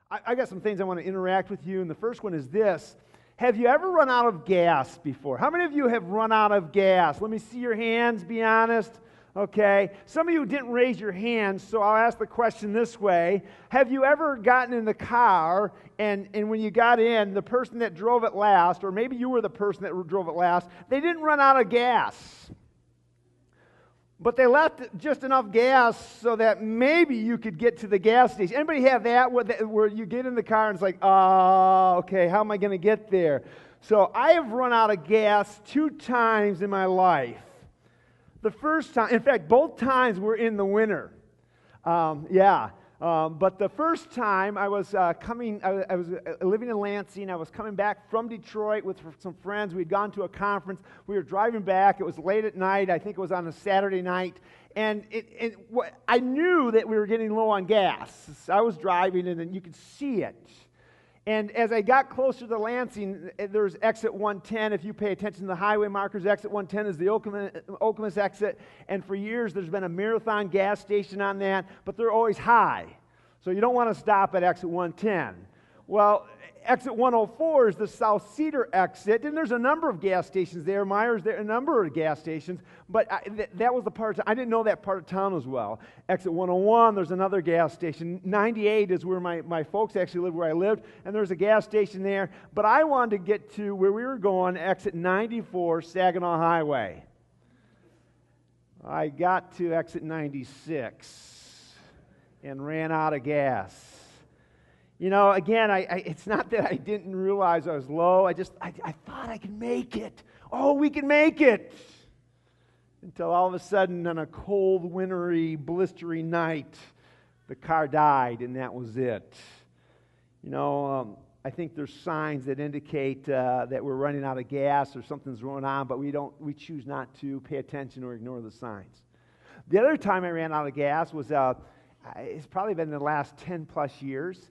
I got some things I want to interact with you, and the first one is this. Have you ever run out of gas before? How many of you have run out of gas? Let me see your hands, be honest. Okay. Some of you didn't raise your hands, so I'll ask the question this way. Have you ever gotten in the car, and when you got in, the person that drove it last, or maybe you were the person that drove it last, they didn't run out of gas. But they left just enough gas so that maybe you could get to the gas station. Anybody have that where you get in the car and it's like, oh, okay, how am I going to get there? So I have run out of gas 2 times in my life. The first time, in fact, both times were in the winter. But the first time I was I was living in Lansing. I was coming back from Detroit with some friends. We'd gone to a conference. We were driving back. It was late at night. I think it was on a Saturday night. And I knew that we were getting low on gas. I was driving, and you could see it. And as I got closer to Lansing, there's exit 110. If you pay attention to the highway markers, exit 110 is the Okemos exit. And for years, there's been a Marathon gas station on that, but they're always high. So you don't want to stop at exit 110. Well, exit 104 is the South Cedar exit, and there's a number of gas stations there. Myers, there a number of gas stations, but that was the part I didn't know that part of town as well. Exit 101, there's another gas station. 98 is where my folks actually lived, where I lived, and there's a gas station there. But I wanted to get to where we were going, exit 94, Saginaw Highway. I got to exit 96 and ran out of gas. You know, again, it's not that I didn't realize I was low. I thought I could make it. Oh, we can make it. Until all of a sudden, on a cold, wintry, blistery night, the car died, and that was it. You know, I think there's signs that indicate that we're running out of gas or something's going on, but we choose not to pay attention or ignore the signs. The other time I ran out of gas was, it's probably been the last 10 plus years.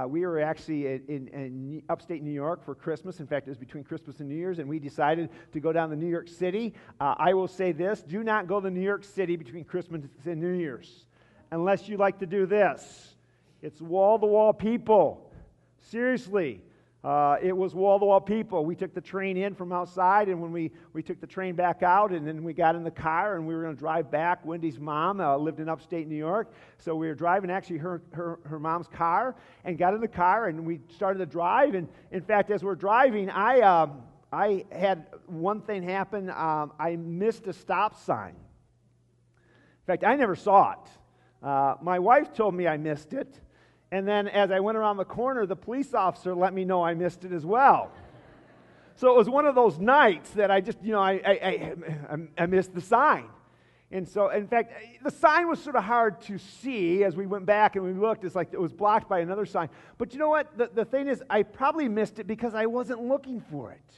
We were actually in upstate New York for Christmas. In fact, it was between Christmas and New Year's, and we decided to go down to New York City. I will say this, do not go to New York City between Christmas and New Year's unless you like to do this. It's wall-to-wall people. Seriously. It was wall-to-wall people. We took the train in from outside, and when we took the train back out, and then we got in the car, and we were going to drive back. Wendy's mom lived in upstate New York, so we were driving actually her mom's car, and got in the car, and we started to drive. And in fact, as we're driving, I had one thing happen. I missed a stop sign. In fact, I never saw it. My wife told me I missed it. And then as I went around the corner, the police officer let me know I missed it as well. So it was one of those nights that I just, I missed the sign. And so, in fact, the sign was sort of hard to see as we went back and we looked. It's like it was blocked by another sign. But you know what? The thing is, I probably missed it because I wasn't looking for it.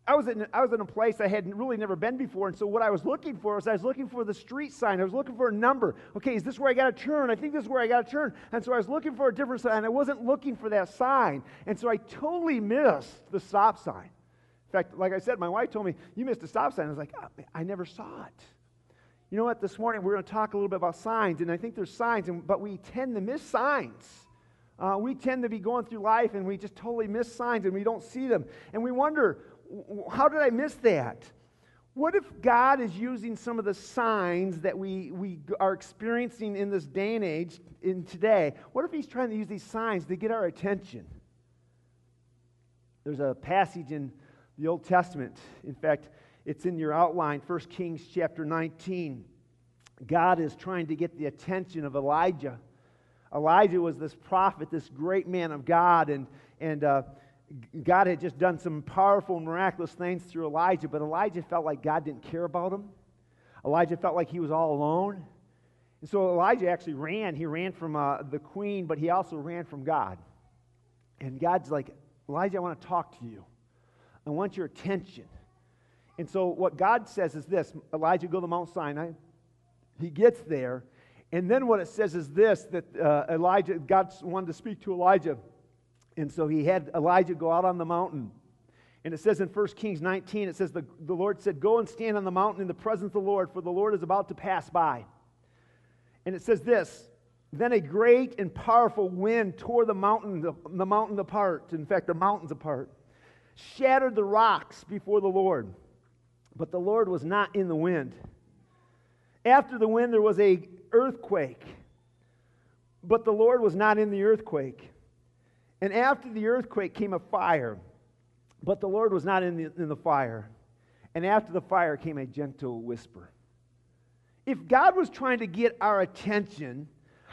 I was in a place I had really never been before, and so what I was looking for was I was looking for the street sign. I was looking for a number. Okay, is this where I got to turn? I think this is where I got to turn. And so I was looking for a different sign, and I wasn't looking for that sign. And so I totally missed the stop sign. In fact, like I said, my wife told me, you missed a stop sign. I was like, oh, I never saw it. You know what? This morning we're going to talk a little bit about signs, and I think there's signs, but we tend to miss signs. We tend to be going through life, and we just totally miss signs, and we don't see them. And we wonder, how did I miss that? What if God is using some of the signs that we are experiencing in this day and age, in today? What if He's trying to use these signs to get our attention? There's a passage in the Old Testament. In fact, it's in your outline, 1 Kings chapter 19. God is trying to get the attention of Elijah. Elijah was this prophet, this great man of God, and God had just done some powerful, miraculous things through Elijah, but Elijah felt like God didn't care about him. Elijah felt like he was all alone. And so Elijah actually ran. He ran from the queen, but he also ran from God. And God's like, Elijah, I want to talk to you. I want your attention. And so what God says is this, Elijah, go to Mount Sinai. He gets there, and then what it says is this, that God wanted to speak to Elijah. And so he had Elijah go out on the mountain. And it says in 1 Kings 19, it says, the Lord said, go and stand on the mountain in the presence of the Lord, for the Lord is about to pass by. And it says this, Then a great and powerful wind tore the mountain apart. In fact, the mountains apart. Shattered the rocks before the Lord. But the Lord was not in the wind. After the wind, there was an earthquake. But the Lord was not in the earthquake. And after the earthquake came a fire. But the Lord was not in the fire. And after the fire came a gentle whisper. If God was trying to get our attention,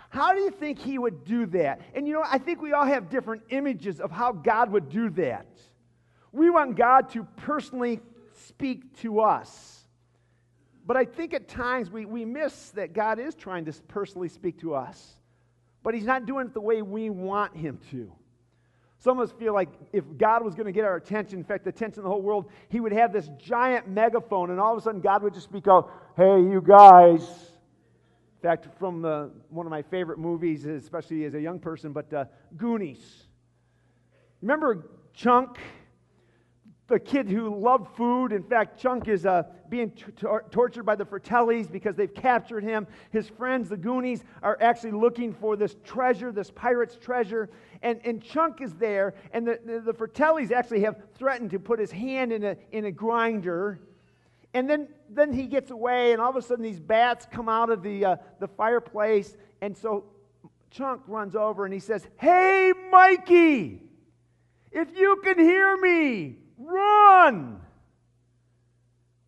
how do you think He would do that? And I think we all have different images of how God would do that. We want God to personally speak to us. But I think at times we miss that God is trying to personally speak to us. But He's not doing it the way we want Him to. Some of us feel like if God was going to get our attention, in fact, the attention of the whole world, He would have this giant megaphone, and all of a sudden God would just speak out, "Hey, you guys." In fact, from one of my favorite movies, especially as a young person, but Goonies. Remember Chunk, the kid who loved food? In fact, Chunk is being tortured by the Fratellis because they've captured him. His friends, the Goonies, are actually looking for this treasure, this pirate's treasure. And Chunk is there, and the Fratellis actually have threatened to put his hand in a grinder. And then he gets away, and all of a sudden these bats come out of the fireplace. And so Chunk runs over and he says, "Hey, Mikey, if you can hear me, run!"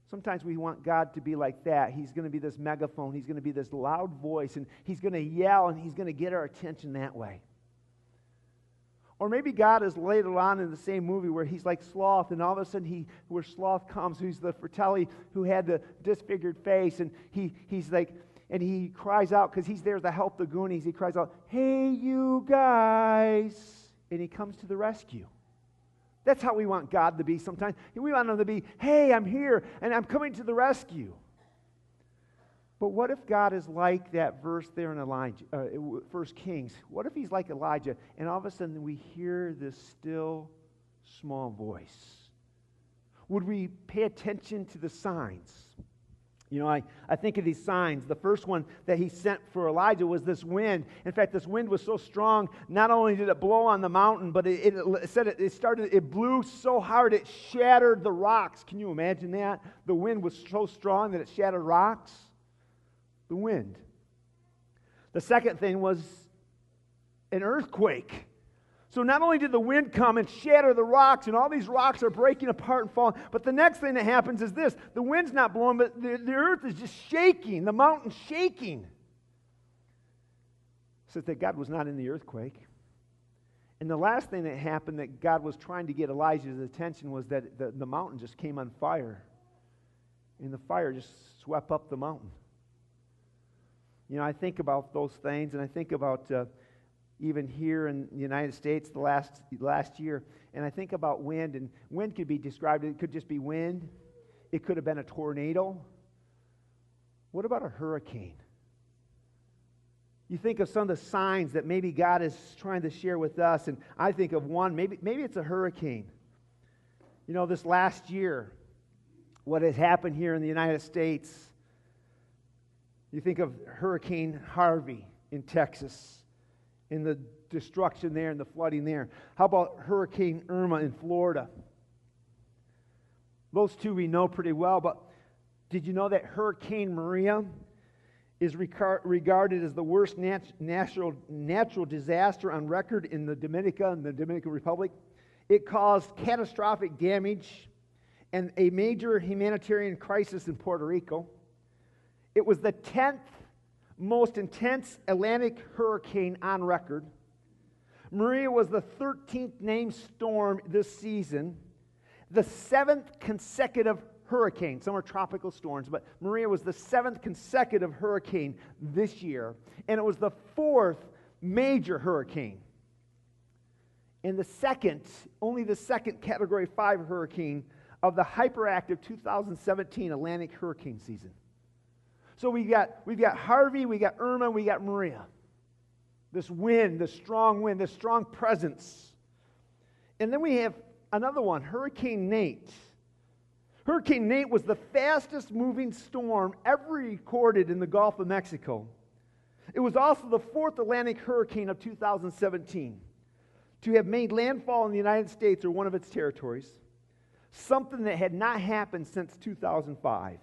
Sometimes we want God to be like that. He's going to be this megaphone. He's going to be this loud voice, and He's going to yell, and He's going to get our attention that way. Or maybe God is later on in the same movie where He's like Sloth, and all of a sudden where Sloth comes, who's the Fratelli who had the disfigured face, and he's like, and he cries out because he's there to help the Goonies. He cries out, "Hey, you guys!" And He comes to the rescue. That's how we want God to be sometimes. We want Him to be, "Hey, I'm here, and I'm coming to the rescue." But what if God is like that verse there in 1 Kings? What if He's like Elijah, and all of a sudden we hear this still, small voice? Would we pay attention to the signs? I think of these signs. The first one that He sent for Elijah was this wind. In fact, this wind was so strong, not only did it blow on the mountain, but it blew so hard it shattered the rocks. Can you imagine that? The wind was so strong that it shattered rocks. The wind. The second thing was an earthquake. So not only did the wind come and shatter the rocks, and all these rocks are breaking apart and falling, but the next thing that happens is this. The wind's not blowing, but the earth is just shaking, the mountain's shaking. It says that God was not in the earthquake. And the last thing that happened that God was trying to get Elijah's attention was that the mountain just came on fire. And the fire just swept up the mountain. I think about those things, and I think about even here in the United States the last year, and I think about wind, and wind could be described, it could just be wind. It could have been a tornado. What about a hurricane? You think of some of the signs that maybe God is trying to share with us, and I think of one, maybe it's a hurricane. This last year, what has happened here in the United States. You think of Hurricane Harvey in Texas, and the destruction there and the flooding there. How about Hurricane Irma in Florida? Those two we know pretty well, but did you know that Hurricane Maria is regarded as the worst natural disaster on record in the Dominican Republic? It caused catastrophic damage and a major humanitarian crisis in Puerto Rico. It was the 10th most intense Atlantic hurricane on record. Maria was the 13th named storm this season, the 7th consecutive hurricane. Some are tropical storms, but Maria was the 7th consecutive hurricane this year, and it was the 4th major hurricane. And only the second Category 5 hurricane of the hyperactive 2017 Atlantic hurricane season. So we've got Harvey, we got Irma, we got Maria. This wind, this strong presence. And then we have another one, Hurricane Nate. Hurricane Nate was the fastest moving storm ever recorded in the Gulf of Mexico. It was also the fourth Atlantic hurricane of 2017 to have made landfall in the United States or one of its territories, something that had not happened since 2005.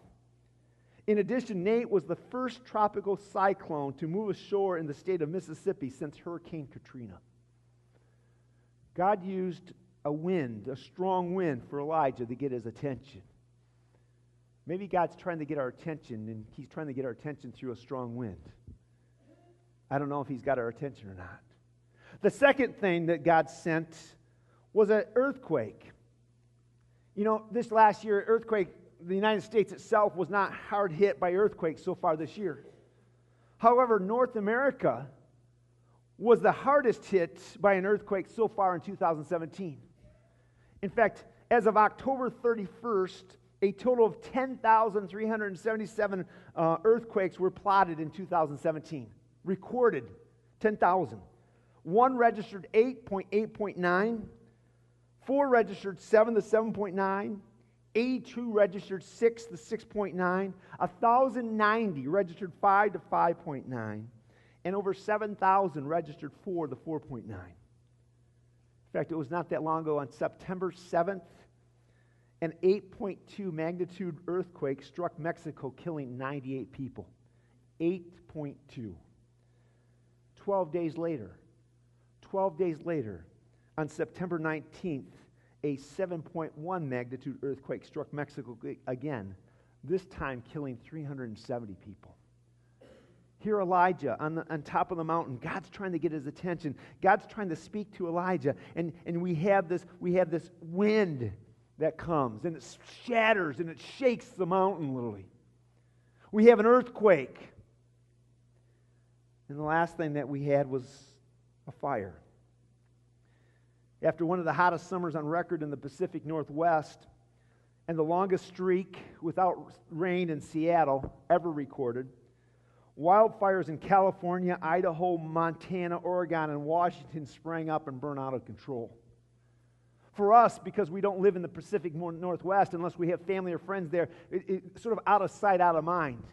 In addition, Nate was the first tropical cyclone to move ashore in the state of Mississippi since Hurricane Katrina. God used a wind, a strong wind, for Elijah to get his attention. Maybe God's trying to get our attention, and he's trying to get our attention through a strong wind. I don't know if he's got our attention or not. The second thing that God sent was an earthquake. You know, this last year, earthquake, the United States itself was not hard hit by earthquakes so far this year. However, North America was the hardest hit by an earthquake so far in 2017. In fact, as of October 31st, a total of 10,377 earthquakes were plotted in 2017. Recorded 10,000. One registered 8.8.9. Four registered 7 to 7.9. 82 registered 6 to 6.9. 1,090 registered 5 to 5.9. And over 7,000 registered 4 to 4.9. In fact, it was not that long ago, on September 7th, an 8.2 magnitude earthquake struck Mexico, killing 98 people. 8.2. 12 days later, on September 19th, a 7.1 magnitude earthquake struck Mexico again, this time killing 370 people. Here Elijah on top of the mountain, God's trying to get his attention. God's trying to speak to Elijah, and we have this wind that comes, and it shatters and it shakes the mountain literally. We have an earthquake. And the last thing that we had was a fire. After one of the hottest summers on record in the Pacific Northwest, and the longest streak without rain in Seattle ever recorded, wildfires in California, Idaho, Montana, Oregon, and Washington sprang up and burned out of control. For us, because we don't live in the Pacific Northwest, unless we have family or friends there, it's sort of out of sight, out of mind.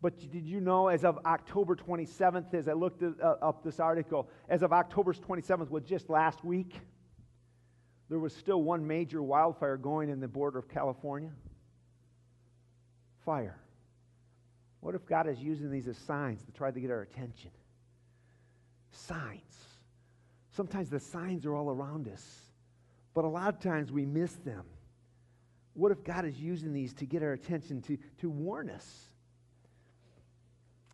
But did you know, as of October 27th, as I looked up this article, as of October 27th, was just last week, there was still one major wildfire going in the border of California? Fire. What if God is using these as signs to try to get our attention? Signs. Sometimes the signs are all around us, but a lot of times we miss them. What if God is using these to get our attention, to warn us?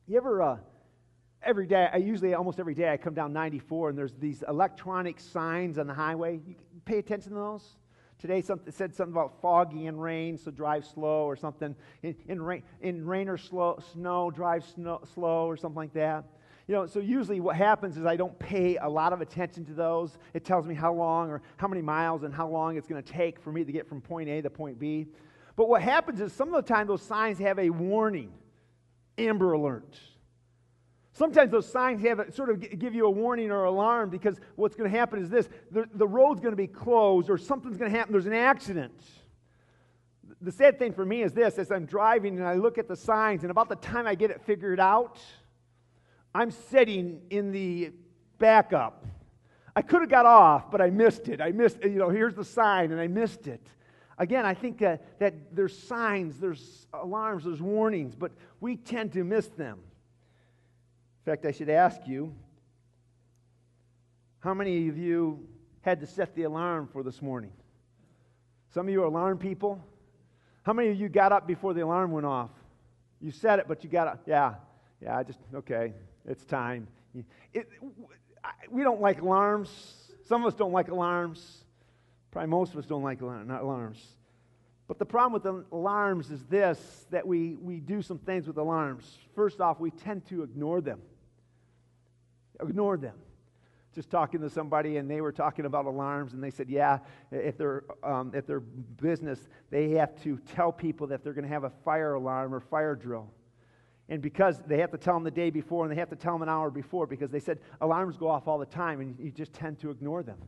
You ever, almost every day I come down 94 and there's these electronic signs on the highway. You pay attention to those? Today it said something about foggy and rain, so drive slow or something. In rain or snow, drive slow or something like that. You know, so usually what happens is I don't pay a lot of attention to those. It tells me how long or how many miles and how long it's going to take for me to get from point A to point B. But what happens is some of the time those signs have a warning, Amber Alert. Sometimes those signs sort of give you a warning or alarm, because what's going to happen is this: the road's going to be closed or something's going to happen. There's an accident. The sad thing for me is this: as I'm driving and I look at the signs, and about the time I get it figured out, I'm sitting in the backup. I could have got off, but I missed it. Here's the sign, and I missed it. Again, I think that there's signs, there's alarms, there's warnings, but we tend to miss them. In fact, I should ask you, how many of you had to set the alarm for this morning? Some of you are alarm people. How many of you got up before the alarm went off? You set it, but you got up. Yeah, okay, it's time. We don't like alarms. Some of us don't like alarms. Probably most of us don't like alarms. But the problem with the alarms is this, that we do some things with alarms. First off, we tend to ignore them. Ignore them. Just talking to somebody, and they were talking about alarms, and they said, yeah, at their business, they have to tell people that they're going to have a fire alarm or fire drill. And because they have to tell them the day before, and they have to tell them an hour before, because they said alarms go off all the time, and you just tend to ignore them.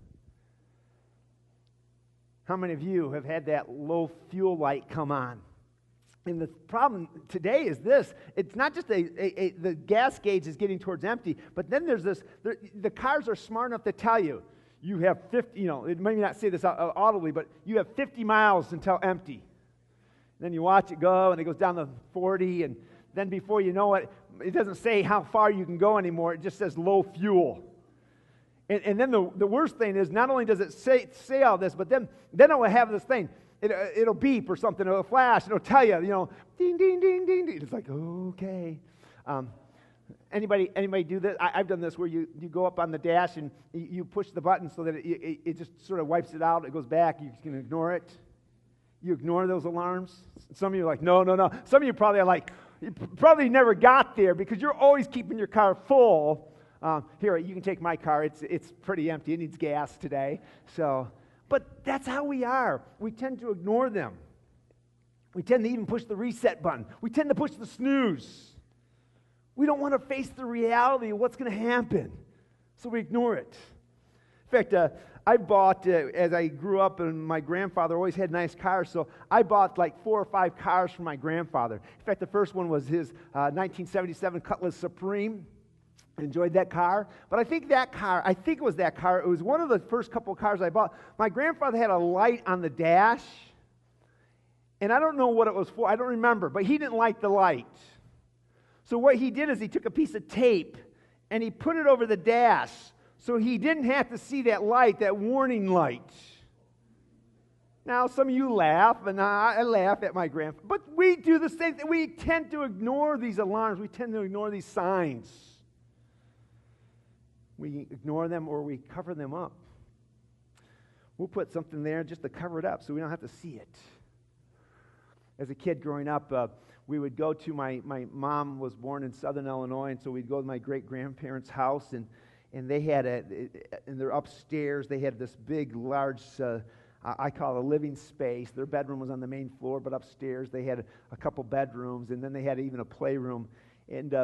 How many of you have had that low fuel light come on? And the problem today is this. It's not just the gas gauge is getting towards empty, but then there's this, the cars are smart enough to tell you, you have 50, it may not say this audibly, but you have 50 miles until empty. And then you watch it go, and it goes down to 40, and then before you know it, it doesn't say how far you can go anymore. It just says low fuel. And then the worst thing is, not only does it say all this, but then it will have this thing. It'll beep or something. It'll flash. It'll tell you, ding, ding, ding, ding, ding. It's like, okay. Anybody do this? I've done this where you go up on the dash and you push the button so that it just sort of wipes it out. It goes back. You can ignore it. You ignore those alarms. Some of you are like, no. Some of you probably are like, you probably never got there because you're always keeping your car full. Here, you can take my car. It's pretty empty. It needs gas today. But that's how we are. We tend to ignore them. We tend to even push the reset button. We tend to push the snooze. We don't want to face the reality of what's going to happen, so we ignore it. In fact, I bought, as I grew up, and my grandfather always had nice cars, so I bought like 4 or 5 cars for my grandfather. In fact, the first one was his 1977 Cutlass Supreme. I enjoyed that car, but I think it was that car. It was one of the first couple of cars I bought. My grandfather had a light on the dash, and I don't know what it was for. I don't remember, but he didn't like the light. So what he did is he took a piece of tape, and he put it over the dash, so he didn't have to see that light, that warning light. Now, some of you laugh, and I laugh at my grandfather, but we do the same thing. We tend to ignore these alarms. We tend to ignore these signs. We ignore them or we cover them up. We'll put something there just to cover it up so we don't have to see it. As a kid growing up, we would go to my mom was born in southern Illinois, and so we'd go to my great-grandparents' house, and they had in their upstairs, they had this big, large, I call it a living space. Their bedroom was on the main floor, but upstairs they had a couple bedrooms, and then they had even a playroom. And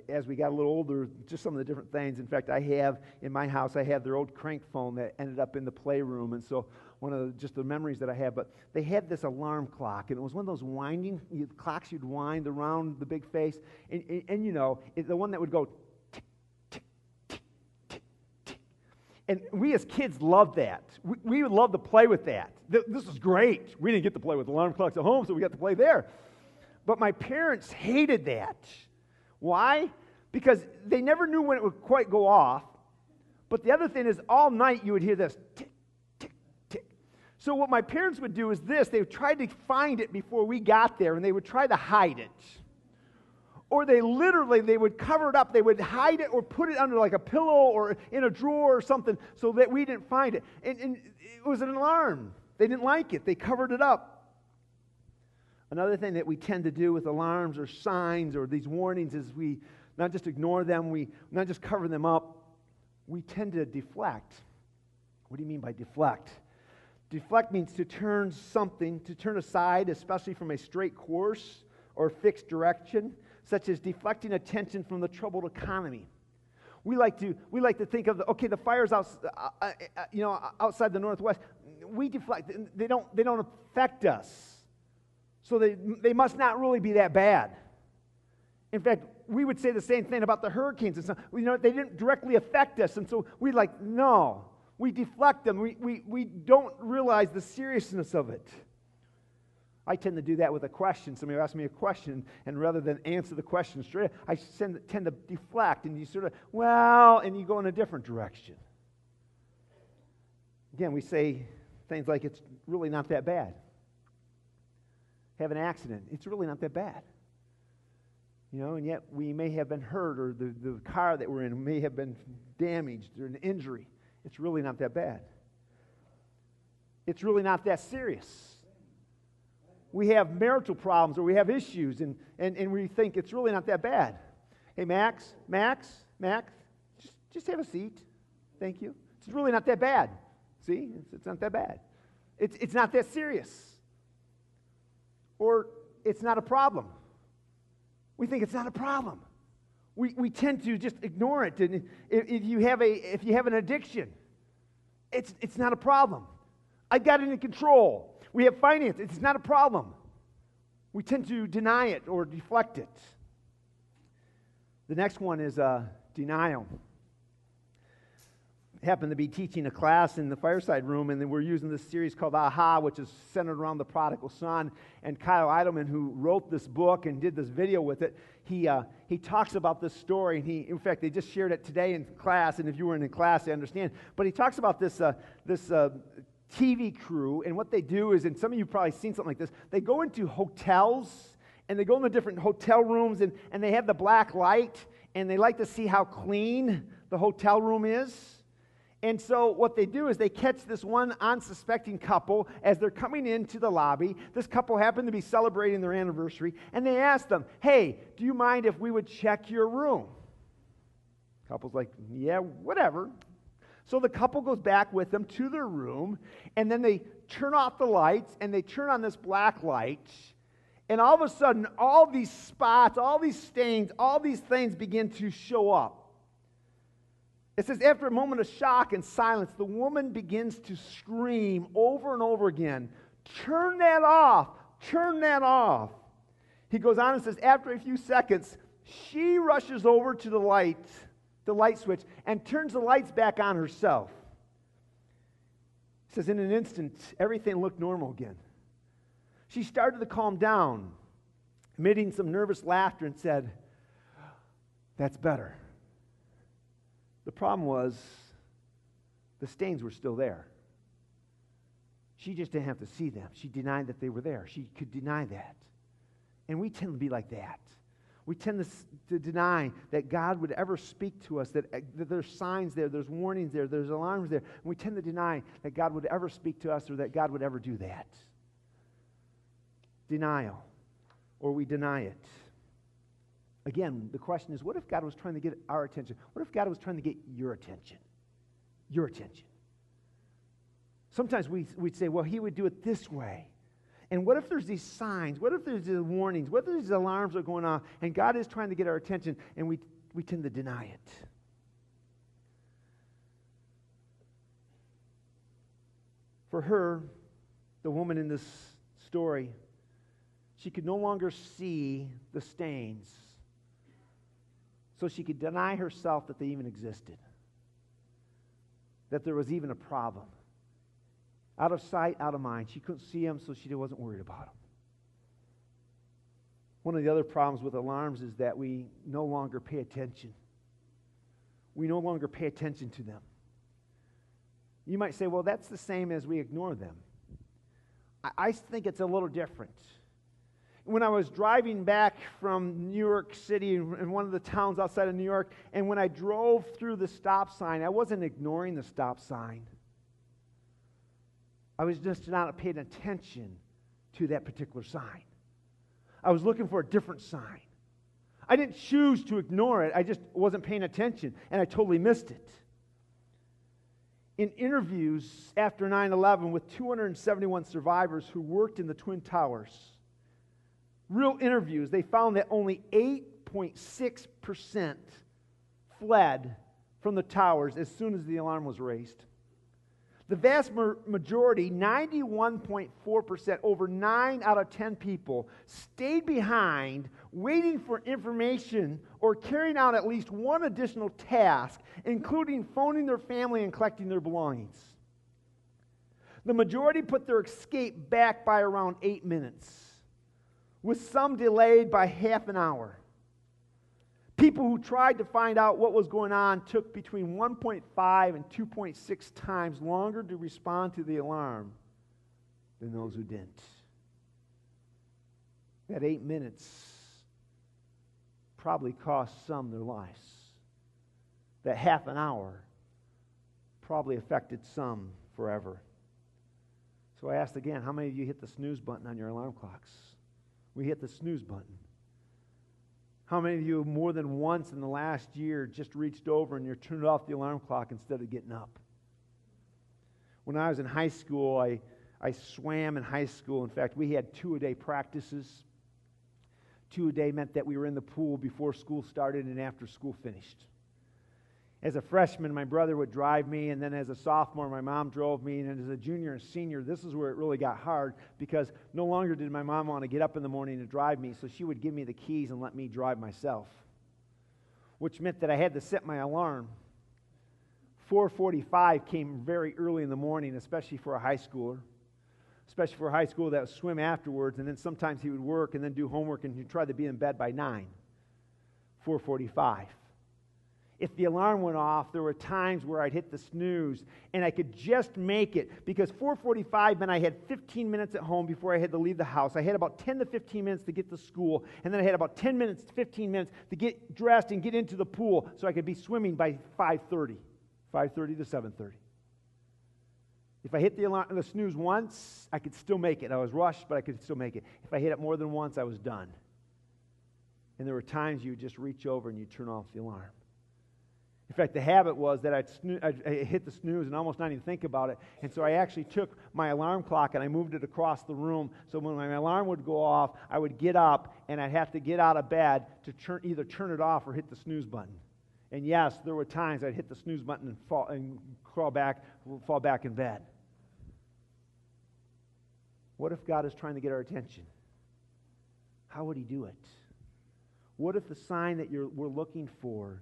as we got a little older, just some of the different things. In fact, in my house, I have their old crank phone that ended up in the playroom. And so one of just the memories that I have. But they had this alarm clock, and it was one of those winding clocks you'd wind around the big face. And the one that would go tick, tick, tick, tick, tick. And we as kids loved that. We would love to play with that. This is great. We didn't get to play with alarm clocks at home, so we got to play there. But my parents hated that. Why? Because they never knew when it would quite go off. But the other thing is, all night you would hear this tick, tick, tick. So what my parents would do is this. They would try to find it before we got there, and they would try to hide it. Or they would cover it up. They would hide it or put it under like a pillow or in a drawer or something so that we didn't find it. And it was an alarm. They didn't like it. They covered it up. Another thing that we tend to do with alarms or signs or these warnings is we not just ignore them, we not just cover them up, we tend to deflect. What do you mean by deflect? Deflect means to turn aside, especially from a straight course or fixed direction, such as deflecting attention from the troubled economy. We like to think of the fires outside the Northwest. We deflect. They don't affect us. So they must not really be that bad. In fact, we would say the same thing about the hurricanes. And so, they didn't directly affect us, and so we deflect them. We don't realize the seriousness of it. I tend to do that with a question. Somebody asks me a question, and rather than answer the question straight, I tend to deflect, and you sort of, and you go in a different direction. Again, we say things like, it's really not that bad. Have an accident. It's really not that bad. And yet we may have been hurt, or the car that we're in may have been damaged, or an injury. It's really not that bad. It's really not that serious. We have marital problems, or we have issues, and we think it's really not that bad. Hey, Max, just have a seat. Thank you. It's really not that bad. See? It's not that bad. It's not that serious. Or it's not a problem. We think it's not a problem. We tend to just ignore it. And if you have an addiction, it's not a problem. I've got it in control. We have finance. It's not a problem. We tend to deny it or deflect it. The next one is denial. I happened to be teaching a class in the fireside room, and then we're using this series called Aha, which is centered around the prodigal son. And Kyle Idleman, who wrote this book and did this video with it, he talks about this story. And in fact, they just shared it today in class. And if you were in class, I understand. But he talks about this TV crew, and what they do is, and some of you have probably seen something like this, they go into hotels, and they go in the different hotel rooms, and they have the black light, and they like to see how clean the hotel room is. And so what they do is they catch this one unsuspecting couple as they're coming into the lobby. This couple happened to be celebrating their anniversary, and they ask them, "Hey, do you mind if we would check your room?" Couple's like, "Yeah, whatever." So the couple goes back with them to their room, and then they turn off the lights, and they turn on this black light, and all of a sudden, all these spots, all these stains, all these things begin to show up. It says, after a moment of shock and silence, the woman begins to scream over and over again, "Turn that off! Turn that off!" He goes on and says, after a few seconds, she rushes over to the light switch, and turns the lights back on herself. He says, in an instant, everything looked normal again. She started to calm down, emitting some nervous laughter, and said, "That's better." The problem was, the stains were still there. She just didn't have to see them. She denied that they were there. She could deny that. And we tend to be like that. We tend to deny that God would ever speak to us, that there's signs there, there's warnings there, there's alarms there. And we tend to deny that God would ever speak to us or that God would ever do that. Denial, or we deny it. Again, the question is, what if God was trying to get our attention? What if God was trying to get your attention? Your attention. Sometimes we'd say, well, he would do it this way. And what if there's these signs? What if there's these warnings? What if these alarms are going on? And God is trying to get our attention, and we tend to deny it. For her, the woman in this story, she could no longer see the stains, so she could deny herself that they even existed, that there was even a problem. Out of sight, out of mind. She couldn't see them, so she wasn't worried about them. One of the other problems with alarms is that we no longer pay attention. We no longer pay attention to them. You might say, well, that's the same as we ignore them. I think it's a little different. When I was driving back from New York City in one of the towns outside of New York, and when I drove through the stop sign, I wasn't ignoring the stop sign. I was just not paying attention to that particular sign. I was looking for a different sign. I didn't choose to ignore it. I just wasn't paying attention, and I totally missed it. In interviews after 9/11 with 271 survivors who worked in the Twin Towers, real interviews, they found that only 8.6% fled from the towers as soon as the alarm was raised. The vast majority, 91.4%, over 9 out of 10 people, stayed behind waiting for information or carrying out at least one additional task, including phoning their family and collecting their belongings. The majority put their escape back by around 8 minutes, with some delayed by half an hour. People who tried to find out what was going on took between 1.5 and 2.6 times longer to respond to the alarm than those who didn't. That 8 minutes probably cost some their lives. That half an hour probably affected some forever. So I asked again, how many of you hit the snooze button on your alarm clocks? We hit the snooze button. How many of you more than once in the last year just reached over and you turned off the alarm clock instead of getting up? When I was in high school, I swam in high school. In fact, we had 2-a-day practices. 2 a day meant that we were in the pool before school started and after school finished. As a freshman, my brother would drive me, and then as a sophomore, my mom drove me, and as a junior and senior, this is where it really got hard, because no longer did my mom want to get up in the morning to drive me, so she would give me the keys and let me drive myself, which meant that I had to set my alarm. 4:45 came very early in the morning, especially for a high schooler. Especially for a high schooler that would swim afterwards, and then sometimes he would work and then do homework, and he'd try to be in bed by 9. 4:45. If the alarm went off, there were times where I'd hit the snooze, and I could just make it, because 4:45 meant I had 15 minutes at home before I had to leave the house. I had about 10 to 15 minutes to get to school, and then I had about 10 minutes to 15 minutes to get dressed and get into the pool so I could be swimming by 5:30 to 7:30. If I hit the snooze once, I could still make it. I was rushed, but I could still make it. If I hit it more than once, I was done. And there were times you would just reach over and you turn off the alarm. In fact, the habit was that I'd hit the snooze and almost not even think about it. And so I actually took my alarm clock and I moved it across the room. So when my alarm would go off, I would get up and I'd have to get out of bed to either turn it off or hit the snooze button. And yes, there were times I'd hit the snooze button and fall back in bed. What if God is trying to get our attention? How would He do it? What if the sign that we're looking for,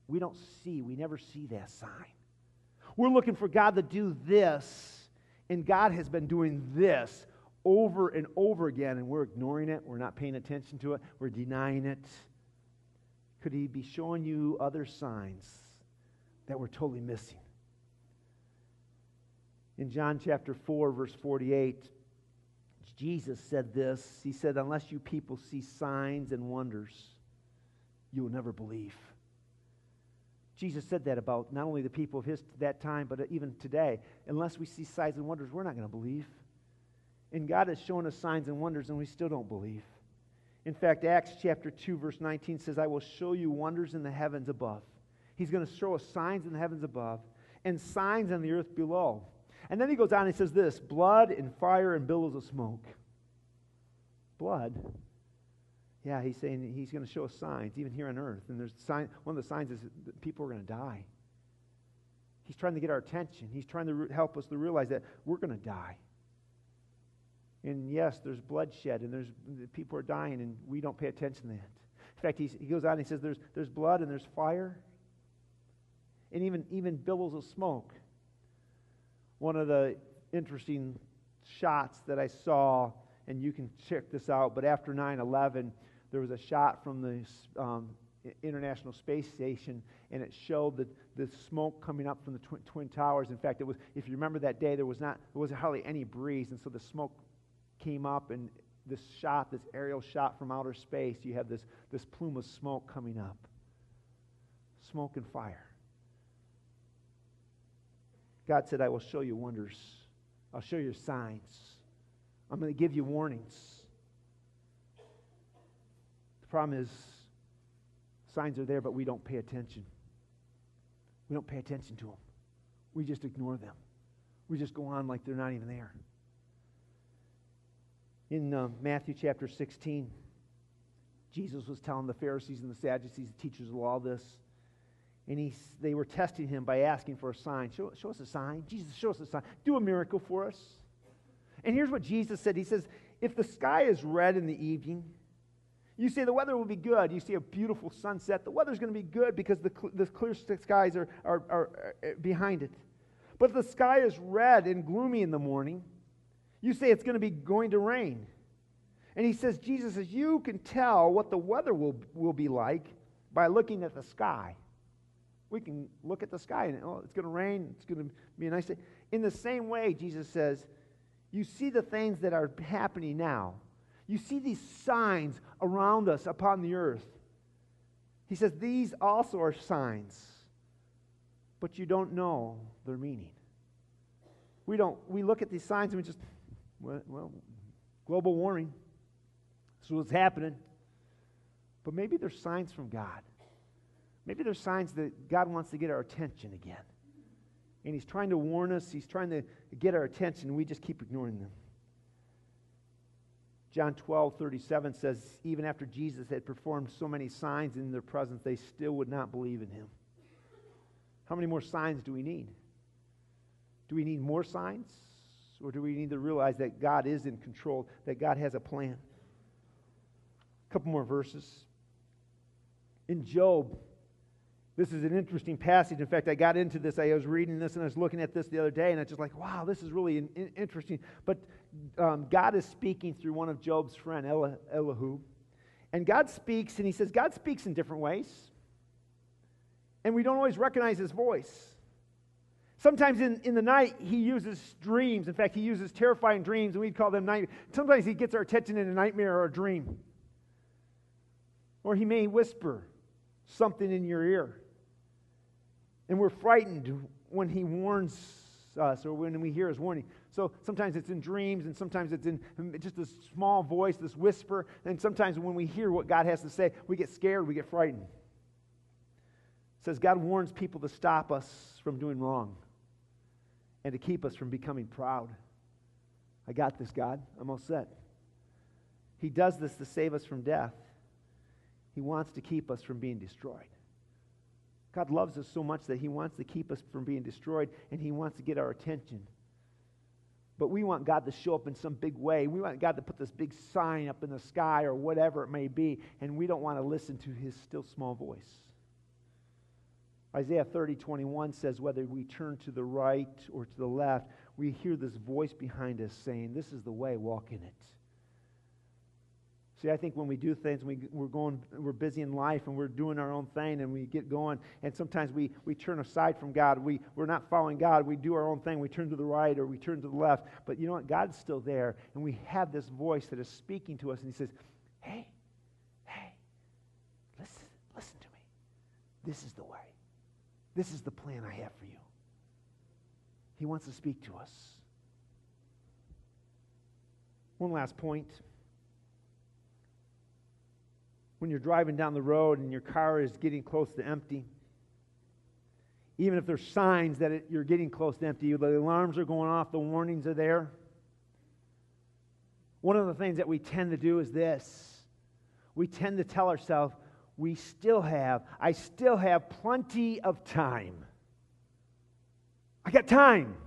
we don't see? We never see that sign. We're looking for God to do this, and God has been doing this over and over again, and we're ignoring it. We're not paying attention to it. We're denying it. Could He be showing you other signs that we're totally missing? In John chapter 4, verse 48, Jesus said this. He said, "Unless you people see signs and wonders, you will never believe." Jesus said that about not only the people of that time, but even today. Unless we see signs and wonders, we're not going to believe. And God has shown us signs and wonders, and we still don't believe. In fact, Acts chapter 2, verse 19 says, "I will show you wonders in the heavens above." He's going to show us signs in the heavens above and signs on the earth below. And then he goes on and says this: blood and fire and billows of smoke. Blood. Yeah, he's saying He's going to show us signs, even here on earth. And there's one of the signs is that people are going to die. He's trying to get our attention. He's trying to help us to realize that we're going to die. And yes, there's bloodshed, and people are dying, and we don't pay attention to that. In fact, he goes on and he says there's blood and there's fire, and even billows of smoke. One of the interesting shots that I saw, and you can check this out, but after 9/11, there was a shot from the International Space Station, and it showed the smoke coming up from the Twin Towers. In fact, it was, if you remember that day, there wasn't hardly any breeze, and so the smoke came up, and this aerial shot from outer space, you have this plume of smoke coming up. Smoke and fire. God said, "I will show you wonders. I'll show you signs. I'm going to give you warnings." The problem is, signs are there, but we don't pay attention. We don't pay attention to them. We just ignore them. We just go on like they're not even there. In Matthew chapter 16, Jesus was telling the Pharisees and the Sadducees, the teachers of the law, this. And they were testing Him by asking for a sign. Show us a sign. Jesus, show us a sign. Do a miracle for us. And here's what Jesus said. He says, if the sky is red in the evening, you say the weather will be good. You see a beautiful sunset. The weather's going to be good because the clear skies are behind it. But if the sky is red and gloomy in the morning, you say it's going to rain. And Jesus says, you can tell what the weather will be like by looking at the sky. We can look at the sky and, it's going to rain. It's going to be a nice day. In the same way, Jesus says, you see the things that are happening now. You see these signs around us upon the earth. He says, these also are signs, but you don't know their meaning. We look at these signs and we just, well, global warming. This is what's happening. But maybe they're signs from God. Maybe they're signs that God wants to get our attention again. And He's trying to warn us. He's trying to get our attention, and we just keep ignoring them. John 12:37 says, even after Jesus had performed so many signs in their presence, they still would not believe in Him. How many more signs do we need? Do we need more signs? Or do we need to realize that God is in control, that God has a plan? A couple more verses. In Job, this is an interesting passage. In fact, I got into this. I was reading this and I was looking at this the other day, and I was just like, wow, this is really interesting. But God is speaking through one of Job's friend, Elihu. And God speaks, and he says God speaks in different ways. And we don't always recognize his voice. Sometimes in the night, he uses dreams. In fact, he uses terrifying dreams, and we'd call them nightmares. Sometimes he gets our attention in a nightmare or a dream. Or he may whisper something in your ear. And we're frightened when he warns us or when we hear his warning. So sometimes it's in dreams, and sometimes it's in just a small voice, this whisper. And sometimes when we hear what God has to say, we get scared, we get frightened. It says God warns people to stop us from doing wrong and to keep us from becoming proud. I got this, God. I'm all set. He does this to save us from death. He wants to keep us from being destroyed. God loves us so much that he wants to keep us from being destroyed, and he wants to get our attention. But we want God to show up in some big way. We want God to put this big sign up in the sky or whatever it may be, and we don't want to listen to his still small voice. Isaiah 30:21 says, whether we turn to the right or to the left, we hear this voice behind us saying, this is the way, walk in it. See, I think when we do things, we're busy in life and we're doing our own thing and we get going, and sometimes we turn aside from God. We're not following God. We do our own thing. We turn to the right or we turn to the left. But you know what? God's still there, and we have this voice that is speaking to us, and he says, hey, listen to me. This is the way. This is the plan I have for you. He wants to speak to us. One last point. When you're driving down the road and your car is getting close to empty, even if there's signs that you're getting close to empty, the alarms are going off, the warnings are there. One of the things that we tend to do is this. We tend to tell ourselves, I still have plenty of time. I got time.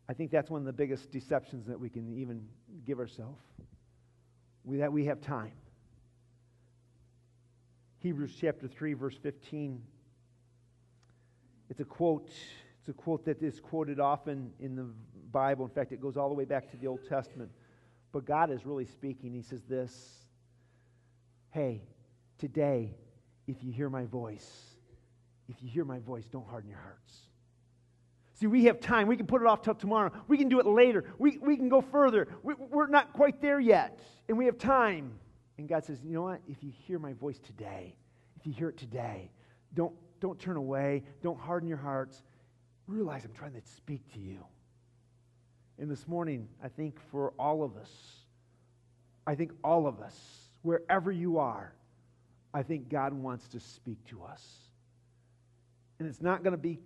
I think that's one of the biggest deceptions that we can even give ourselves. That we have time. Hebrews chapter 3, verse 15. It's a quote. It's a quote that is quoted often in the Bible. In fact, it goes all the way back to the Old Testament. But God is really speaking. He says this. Hey, today, if you hear my voice, don't harden your hearts. See, we have time. We can put it off till tomorrow. We can do it later. We can go further. We're not quite there yet, and we have time. And God says, you know what? If you hear my voice today, if you hear it today, don't turn away. Don't harden your hearts. Realize I'm trying to speak to you. And this morning, I think for all of us, wherever you are, I think God wants to speak to us. And it's not going to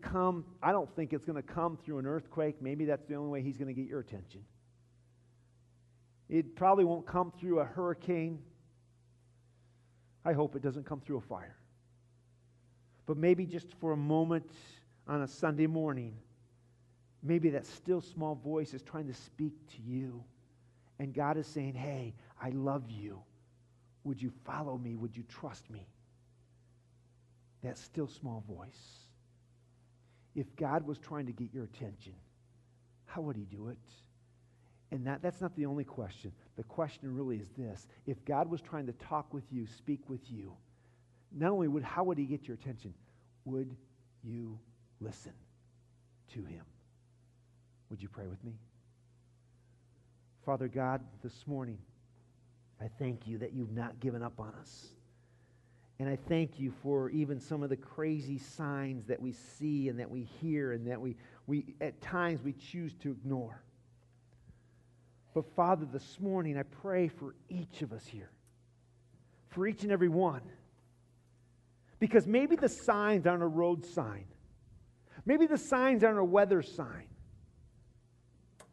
I don't think it's going to come through an earthquake. Maybe that's the only way he's going to get your attention. It probably won't come through a hurricane. I hope it doesn't come through a fire. But maybe just for a moment on a Sunday morning, maybe that still small voice is trying to speak to you. And God is saying, hey, I love you. Would you follow me? Would you trust me? That still small voice. If God was trying to get your attention, how would he do it? And that's not the only question. The question really is this. If God was trying to talk with you, speak with you, not only how would he get your attention? Would you listen to him? Would you pray with me? Father God, this morning, I thank you that you've not given up on us. And I thank you for even some of the crazy signs that we see and that we hear and that we at times we choose to ignore. But Father, this morning I pray for each of us here, for each and every one. Because maybe the signs aren't a road sign. Maybe the signs aren't a weather sign.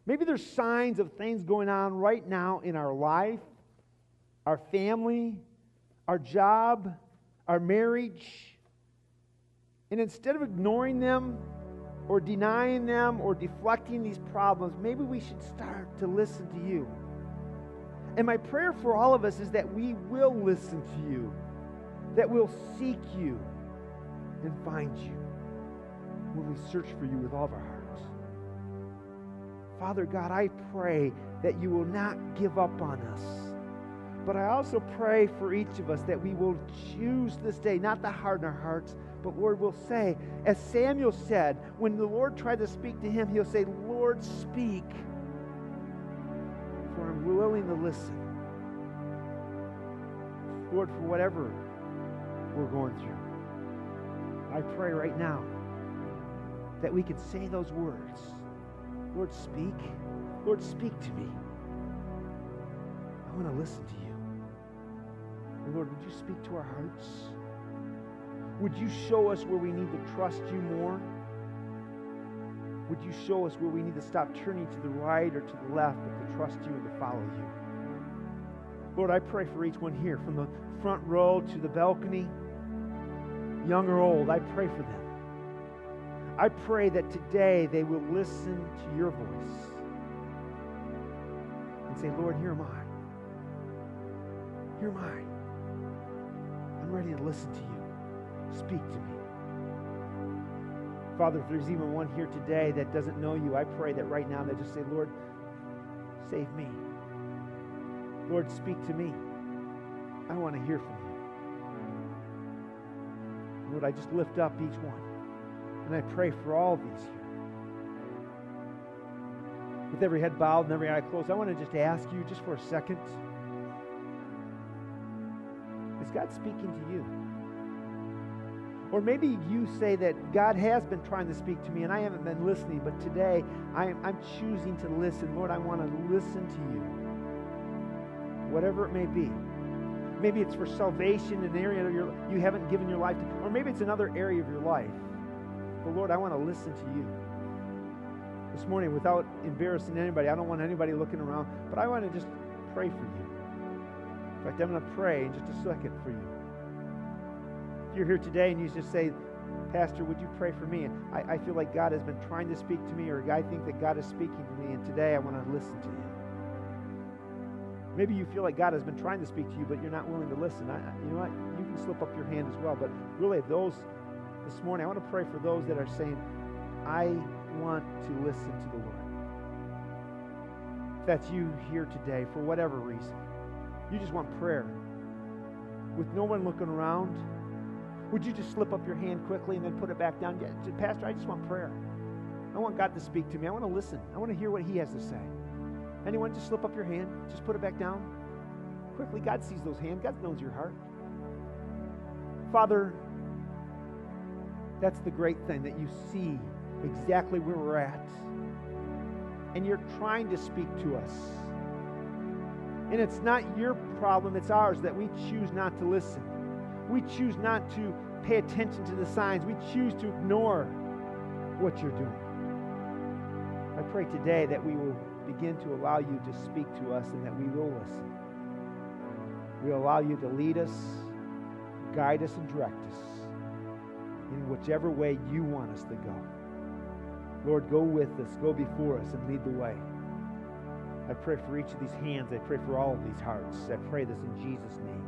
Maybe there's signs of things going on right now in our life, our family, our job, our marriage, And instead of ignoring them or denying them or deflecting these problems, maybe we should start to listen to you. And my prayer for all of us is that we will listen to you, that we'll seek you and find you when we search for you with all of our hearts. Father God, I pray that you will not give up on us. But I also pray for each of us that we will choose this day, not to harden our hearts, but Lord, we'll say, as Samuel said, when the Lord tried to speak to him, he'll say, Lord, speak, for I'm willing to listen. Lord, for whatever we're going through, I pray right now that we could say those words. Lord, speak. Lord, speak to me. I want to listen to you. And Lord, would you speak to our hearts? Would you show us where we need to trust you more? Would you show us where we need to stop turning to the right or to the left, but to trust you and to follow you? Lord, I pray for each one here, from the front row to the balcony, young or old, I pray for them. I pray that today they will listen to your voice and say, Lord, here am I. Here am I. I'm ready to listen to you. Speak to me. Father, if there's even one here today that doesn't know you, I pray that right now they just say, Lord, save me. Lord, speak to me. I want to hear from you. Lord, I just lift up each one. And I pray for all these here. With every head bowed and every eye closed, I want to just ask you just for a second, is God speaking to you? Or maybe you say that God has been trying to speak to me and I haven't been listening, but today I'm choosing to listen. Lord, I want to listen to you. Whatever it may be. Maybe it's for salvation in an area you haven't given your life to, or maybe it's another area of your life. But Lord, I want to listen to you. This morning, without embarrassing anybody, I don't want anybody looking around, but I want to just pray for you. In fact, I'm going to pray in just a second for you. If you're here today and you just say, Pastor, would you pray for me? And I feel like God has been trying to speak to me, or I think that God is speaking to me, and today I want to listen to you. Maybe you feel like God has been trying to speak to you, but you're not willing to listen. You know what? You can slip up your hand as well. But really, those this morning, I want to pray for those that are saying, I want to listen to the Lord. If that's you here today, for whatever reason, you just want prayer, with no one looking around, would you just slip up your hand quickly and then put it back down? Yeah, Pastor, I just want prayer. I want God to speak to me. I want to listen. I want to hear what he has to say. Anyone, just slip up your hand. Just put it back down. Quickly, God sees those hands. God knows your heart. Father, that's the great thing, that you see exactly where we're at. And you're trying to speak to us. And it's not your problem, it's ours, that we choose not to listen. We choose not to pay attention to the signs. We choose to ignore what you're doing. I pray today that we will begin to allow you to speak to us and that we will listen. We'll allow you to lead us, guide us, and direct us in whichever way you want us to go. Lord, go with us, go before us, and lead the way. I pray for each of these hands. I pray for all of these hearts. I pray this in Jesus' name.